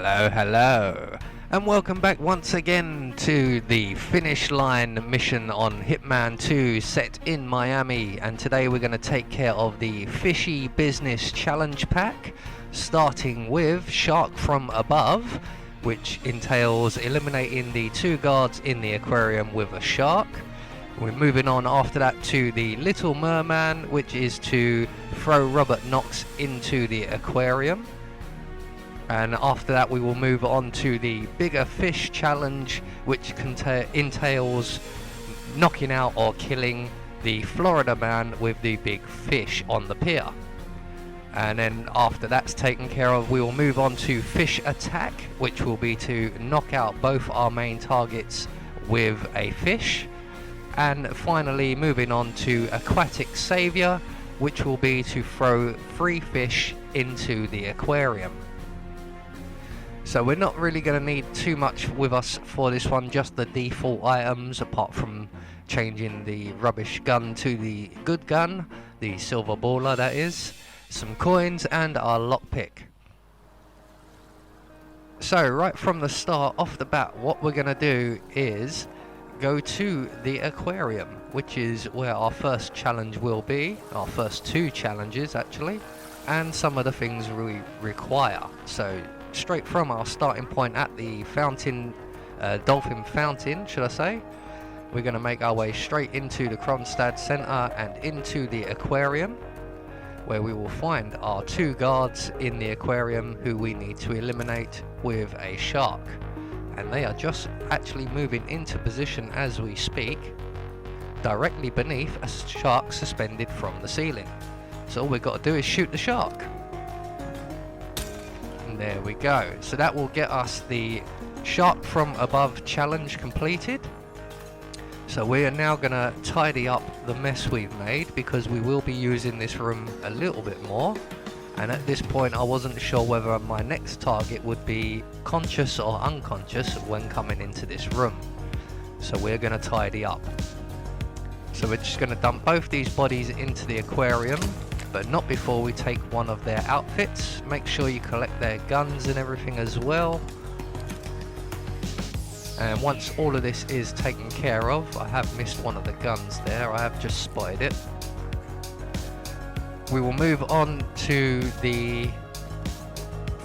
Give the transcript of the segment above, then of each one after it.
Hello, hello, and welcome back once again to the finish line mission on Hitman 2 set in Miami. And today we're going to take care of the Fishy Business Challenge Pack, starting with Shark from Above, which entails eliminating the 2 guards in the aquarium with a shark. We're moving on after that to the Little Merman, which is to throw Robert Knox into the aquarium. And after that we will move on to the Bigger Fish Challenge, which entails knocking out or killing the Florida man with the big fish on the pier. And then after that's taken care of, we will move on to Fish Attack, which will be to knock out both our main targets with a fish. And finally moving on to Aquatic Saviour, which will be to throw 3 fish into the aquarium. So we're not really going to need too much with us for this one, just the default items, apart from changing the rubbish gun to the good gun, the silver baller that is, some coins and our lockpick. So right from the start, off the bat, what we're going to do is go to the aquarium, which is where our first challenge will be, our first 2 challenges actually, and some of the things we require. So straight from our starting point at the fountain, dolphin fountain should I say, we're going to make our way straight into the Kronstadt Center and into the aquarium, where we will find our 2 guards in the aquarium who we need to eliminate with a shark. And they are just actually moving into position as we speak, directly beneath a shark suspended from the ceiling. So all we've got to do is shoot the shark. And there we go. So that will get us the Shark from Above challenge completed. So we are now going to tidy up the mess we've made, because we will be using this room a little bit more. And at this point I wasn't sure whether my next target would be conscious or unconscious when coming into this room. So we're going to tidy up. So we're just going to dump both these bodies into the aquarium, but not before we take one of their outfits. Make sure you collect their guns and everything as well. And once all of this is taken care of, I have missed one of the guns there, I have just spotted it. We will move on to the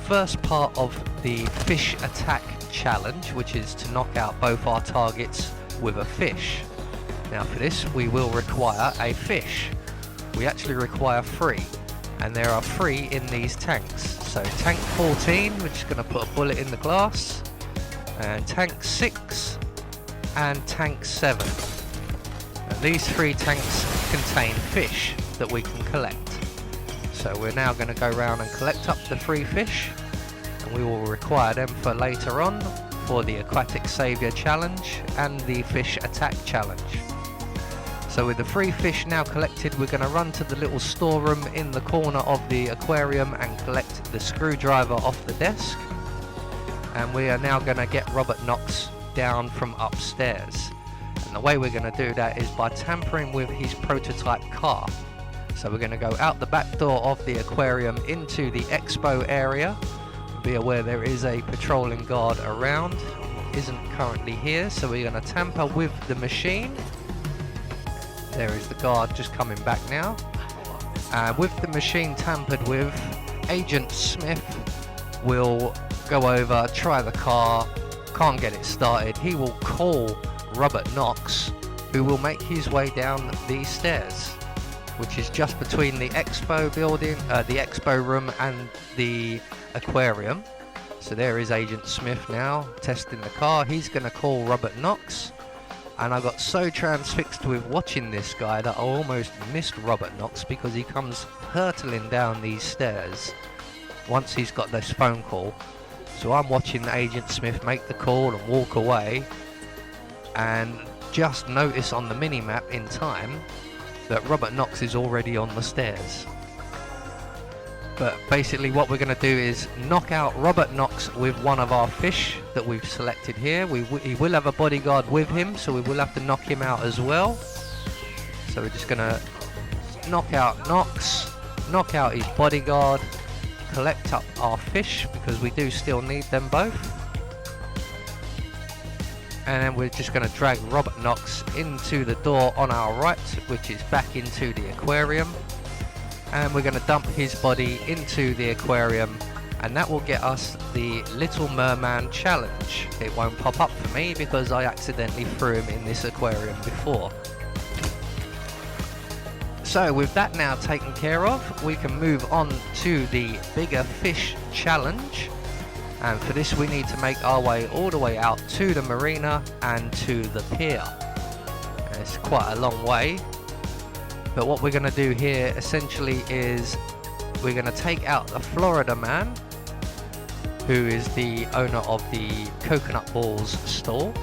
first part of the Fish Attack Challenge, which is to knock out both our targets with a fish. Now for this we will require a fish. We actually require 3, and there are 3 in these tanks. So tank 14, we're just going to put a bullet in the glass, and tank 6 and tank 7. And these 3 tanks contain fish that we can collect. So we're now going to go around and collect up the 3 fish, and we will require them for later on for the Aquatic Saviour challenge and the Fish Attack challenge. So with the 3 fish now collected, we're going to run to the little storeroom in the corner of the aquarium and collect the screwdriver off the desk. And we are now going to get Robert Knox down from upstairs. And the way we're going to do that is by tampering with his prototype car. So we're going to go out the back door of the aquarium into the expo area. Be aware there is a patrolling guard around, isn't currently here, so we're going to tamper with the machine. There is the guard just coming back now. With the machine tampered with, Agent Smith will go over, try the car, can't get it started. He will call Robert Knox, who will make his way down these stairs, which is just between the expo building, the expo room and the aquarium. So there is Agent Smith now testing the car. He's going to call Robert Knox, and I got so transfixed with watching this guy that I almost missed Robert Knox, because he comes hurtling down these stairs once he's got this phone call. So I'm watching Agent Smith make the call and walk away, and just notice on the mini-map in time that Robert Knox is already on the stairs. But basically what we're going to do is knock out Robert Knox with one of our fish that we've selected here. He will have a bodyguard with him, so we will have to knock him out as well. So we're just going to knock out Knox, knock out his bodyguard, collect up our fish because we do still need them both. And then we're just going to drag Robert Knox into the door on our right, which is back into the aquarium. And we're going to dump his body into the aquarium, and that will get us the Little Merman challenge. It won't pop up for me because I accidentally threw him in this aquarium before. So with that now taken care of, we can move on to the bigger fish challenge. And for this we need to make our way all the way out to the marina and to the pier. It's quite a long way, but what we're going to do here essentially is we're going to take out the Florida Man, who is the owner of the Coconut Balls stall,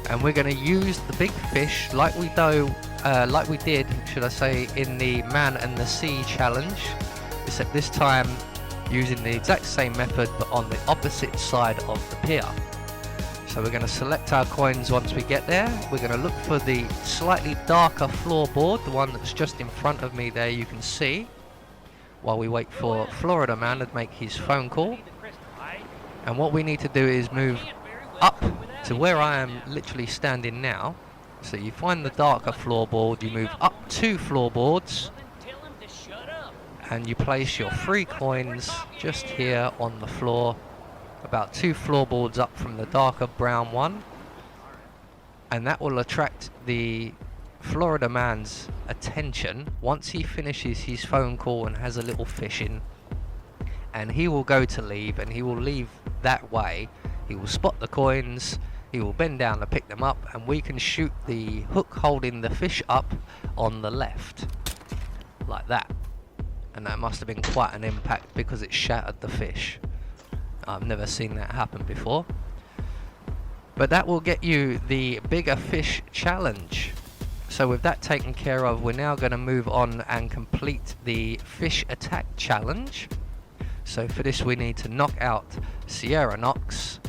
and we're going to use the big fish like we did, should I say, in the Man and the Sea challenge, except this time using the exact same method but on the opposite side of the pier. So we're going to select our coins once we get there. We're going to look for the slightly darker floorboard, the one that's just in front of me there, you can see, while we wait for Florida Man to make his phone call. And what we need to do is move up to where I am literally standing now. So you find the darker floorboard, you move up 2 floorboards, and you place your 3 coins just here on the floor, about 2 floorboards up from the darker brown one, and that will attract the Florida Man's attention once he finishes his phone call and has a little fishing, and he will go to leave, and he will leave that way. He will spot the coins, he will bend down to pick them up, and we can shoot the hook holding the fish up on the left, like that. And that must have been quite an impact because it shattered the fish. I've never seen that happen before. But that will get you the bigger fish challenge. So with that taken care of, we're now going to move on and complete the fish attack challenge. So for this we need to knock out Sierra Knox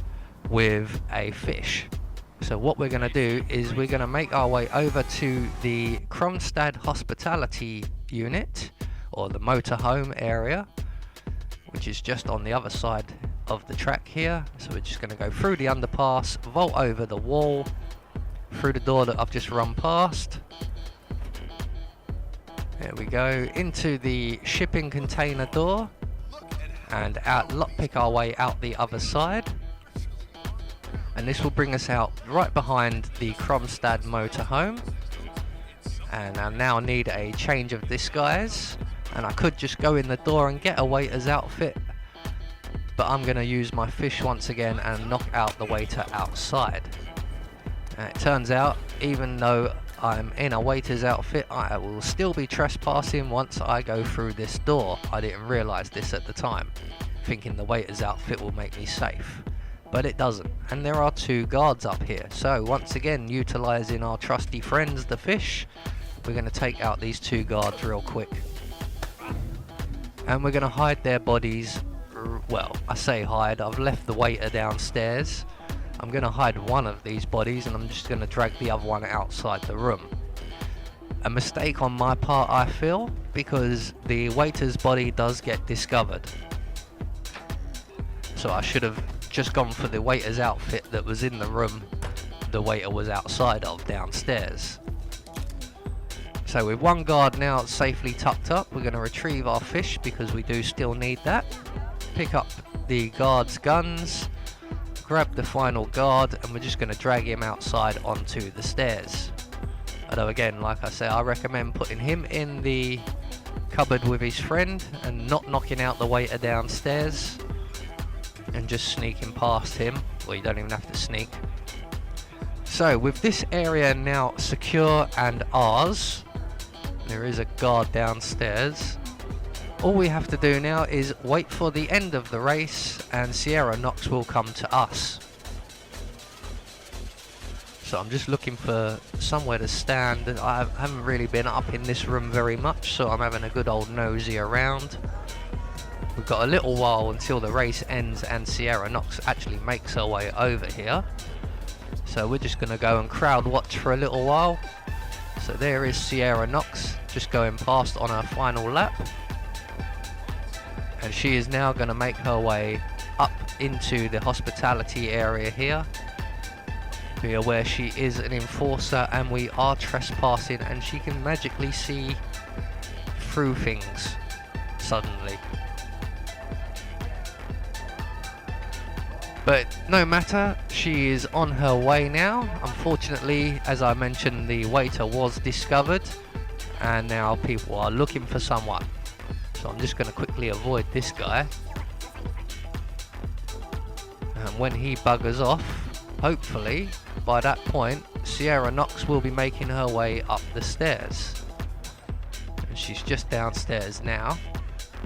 with a fish. So what we're going to do is we're going to make our way over to the Kronstadt Hospitality unit, or the motorhome area, which is just on the other side of the track here. So we're just going to go through the underpass, vault over the wall, through the door that I've just run past. There we go, into the shipping container door, and out, lockpick our way out the other side. And this will bring us out right behind the Kronstadt motorhome. And I now need a change of disguise, and I could just go in the door and get a waiter's outfit, but I'm going to use my fish once again and knock out the waiter outside. And it turns out, even though I'm in a waiter's outfit, I will still be trespassing once I go through this door. I didn't realise this at the time, thinking the waiter's outfit will make me safe, but it doesn't. And there are 2 guards up here, so once again, utilising our trusty friends the fish, we're going to take out these 2 guards real quick, and we're going to hide their bodies. Well, I say hide, I've left the waiter downstairs. I'm going to hide one of these bodies, and I'm just going to drag the other one outside the room. A mistake on my part, I feel, because the waiter's body does get discovered. So I should have just gone for the waiter's outfit that was in the room the waiter was outside of downstairs. So with 1 guard now safely tucked up, we're going to retrieve our fish because we do still need that. Pick up the guard's guns, grab the final guard, and we're just going to drag him outside onto the stairs. Although again, like I say, I recommend putting him in the cupboard with his friend and not knocking out the waiter downstairs and just sneaking past him. Well, you don't even have to sneak. So with this area now secure and ours, there is a guard downstairs. All we have to do now is wait for the end of the race, and Sierra Knox will come to us. So I'm just looking for somewhere to stand. I haven't really been up in this room very much, so I'm having a good old nosy around. We've got a little while until the race ends and Sierra Knox actually makes her way over here. So we're just going to go and crowd watch for a little while. So there is Sierra Knox just going past on her final lap. And she is now going to make her way up into the hospitality area here. Be aware she is an enforcer and we are trespassing, and she can magically see through things suddenly. But no matter, she is on her way now. Unfortunately, as I mentioned, the waiter was discovered and now people are looking for someone. So I'm just going to quickly avoid this guy. And when he buggers off, hopefully by that point Sierra Knox will be making her way up the stairs. And she's just downstairs now,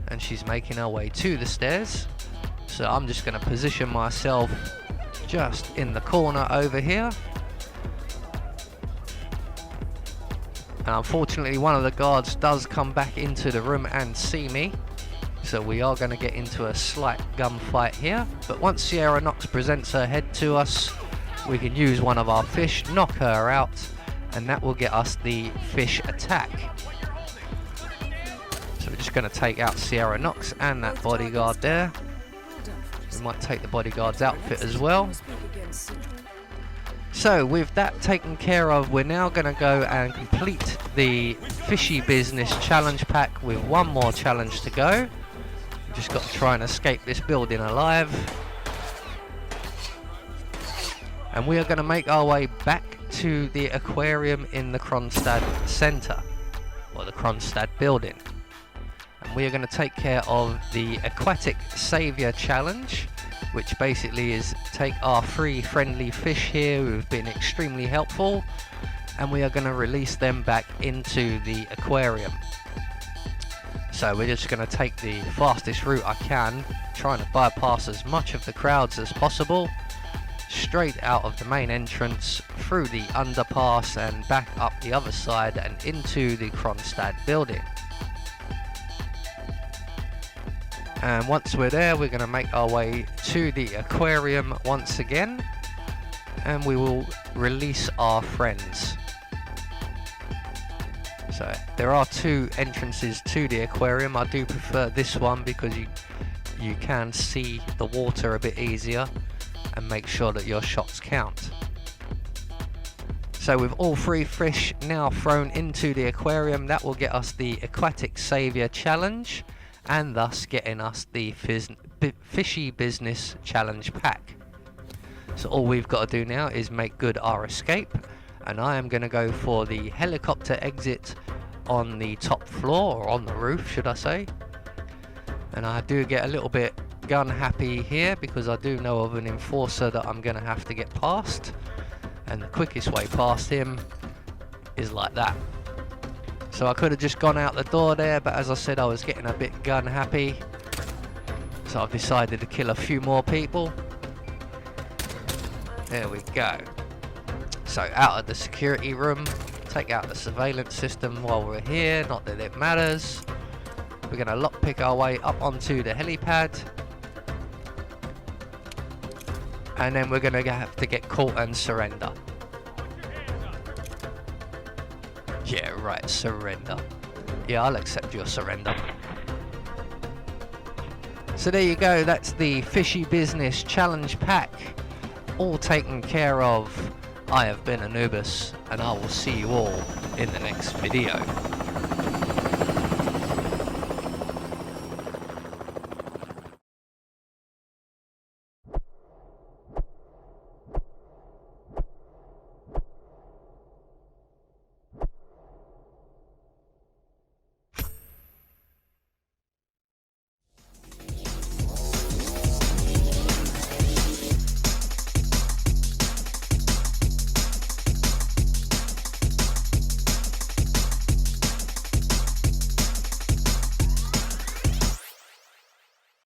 and she's making her way to the stairs. So I'm just going to position myself just in the corner over here. And unfortunately one of the guards does come back into the room and see me. So we are going to get into a slight gunfight here. But once Sierra Knox presents her head to us, we can use one of our fish, knock her out, and that will get us the fish attack. So we're just going to take out Sierra Knox and that bodyguard there. We might take the bodyguard's outfit as well. So with that taken care of, we're now going to go and complete the Fishy Business challenge pack with one more challenge to go. We've just got to try and escape this building alive. And we are going to make our way back to the aquarium in the Kronstadt Centre, or the Kronstadt building. And we are going to take care of the Aquatic Saviour challenge, which basically is take our 3 friendly fish here who've been extremely helpful, and we are going to release them back into the aquarium. So we're just going to take the fastest route I can, trying to bypass as much of the crowds as possible, straight out of the main entrance, through the underpass and back up the other side and into the Kronstadt building. And once we're there, we're going to make our way to the aquarium once again, and we will release our friends. So there are 2 entrances to the aquarium. I do prefer this one because you can see the water a bit easier and make sure that your shots count. So with all 3 fish now thrown into the aquarium, that will get us the Aquatic Saviour challenge, and thus getting us the Fishy Business challenge pack. So all we've got to do now is make good our escape, and I am going to go for the helicopter exit on the top floor, or on the roof should I say. And I do get a little bit gun happy here because I do know of an enforcer that I'm going to have to get past, and the quickest way past him is like that. So I could have just gone out the door there, but as I said, I was getting a bit gun happy, so I've decided to kill a few more people. There we go. So out of the security room, take out the surveillance system while we're here, not that it matters. We're going to lockpick our way up onto the helipad, and then we're going to have to get caught and surrender. Yeah, right, surrender. Yeah, I'll accept your surrender. So there you go, that's the Fishy Business challenge pack, all taken care of. I have been Anubis, and I will see you all in the next video.